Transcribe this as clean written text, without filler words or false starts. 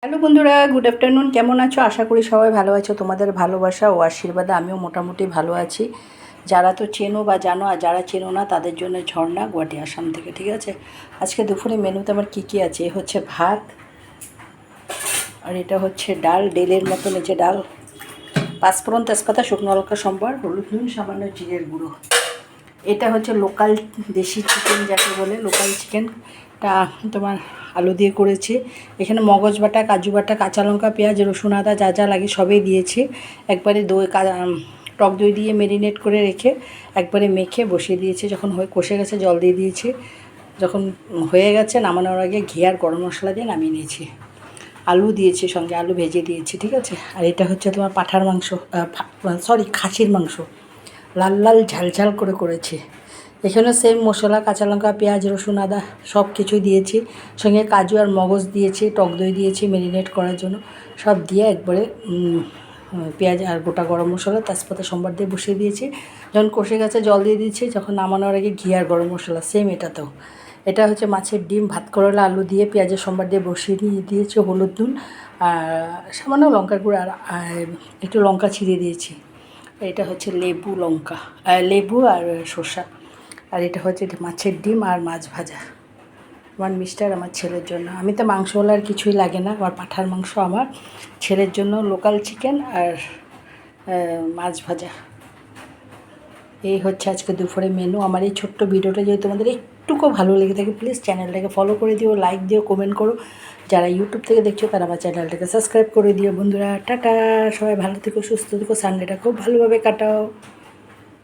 Hello বন্ধুরা, good afternoon. কেমন আছো? আশা করি সবাই ভালো আছো। তোমাদের ভালোবাসা ও আশীর্বাদে আমিও মোটামুটি ভালো আছি। যারা তো চেনো বা জানো, আর যারা চেনো না তাদের জন্য ঝর্ণা, গুয়াহাটি, আসাম থেকে। ঠিক আছে, আজকে দুপুরে মেনুতে আমার কী কী আছে? এ হচ্ছে ভাত, আর এটা হচ্ছে ডাল, ডেলের মতন এই যে ডাল, পাঁচফোড়ন, তেজপাতা, শুকনো লঙ্কা, সম্বার, হলুদ, নুন, সামান্য জিরের গুঁড়ো। এটা হচ্ছে লোকাল দেশি চিকেন, যাকে বলে লোকাল চিকেনটা তোমার আলু দিয়ে করেছি। এখানে মগজ বাটা, কাজু বাটা, কাঁচা লঙ্কা, পেঁয়াজ, রসুন, আদা যা যা লাগে সবই দিয়েছি। একবারে টক দই দিয়ে মেরিনেট করে রেখে একবারে মেখে বসিয়ে দিয়েছি। যখন কষে গেছে জল দিয়ে দিয়েছি। যখন হয়ে গেছে নামানোর আগে ঘি আর গরম মশলা দিয়ে নামিয়ে নিয়েছি। আলু দিয়েছি, সঙ্গে আলু ভেজে দিয়েছি। ঠিক আছে, আর এটা হচ্ছে তোমার পাঁঠার মাংস, খাসির মাংস, লাল লাল ঝাল করে করেছি। এখানে সেম মশলা, কাঁচা লঙ্কা, পেঁয়াজ, রসুন, আদা সব কিছু দিয়েছি। সঙ্গে কাজু আর মগজ দিয়েছি, টক দই দিয়েছি মেরিনেট করার জন্য। সব দিয়ে একবারে পেঁয়াজ আর গোটা গরম মশলা, তেজপাতা, সম্বার দিয়ে বসিয়ে দিয়েছি। যখন কষে গেছে জল দিয়ে দিয়েছি। যখন নামানোর আগে ঘি আর গরম মশলা সেম এটাতেও। এটা হচ্ছে মাছের ডিম, ভাত করলা, আলু দিয়ে পেঁয়াজের সম্বার দিয়ে বসিয়ে দিয়েছি। হলুদ, নুন আর সামান্য লঙ্কার গুঁড়ো আর একটু লঙ্কা ছিঁড়ে দিয়েছি। এটা হচ্ছে লেবু আর শসা। আর এটা হচ্ছে মাছের ডিম আর মাছ ভাজা আমার মিস্টার, আমার ছেলের জন্য। আমি তো মাংসওয়ালা, আর কিছুই লাগে না। আমার পাঁঠার মাংস, আমার ছেলের জন্য লোকাল চিকেন আর মাছ ভাজা। এই হচ্ছে আজকে দুপুরে মেনু। আমার এই ছোট্ট ভিডিওটা যদি তোমাদের একটুকু ভালো লেগে থাকে, প্লিজ চ্যানেলটাকে ফলো করে দিও, লাইক দিও, কমেন্ট করো। যারা ইউটিউব থেকে দেখছো তারা আমার চ্যানেলটাকে সাবস্ক্রাইব করে দিও। বন্ধুরা টাটা, সবাই ভালো থেকো, সুস্থ থেকো, সানডেটা খুব ভালোভাবে কাটাও।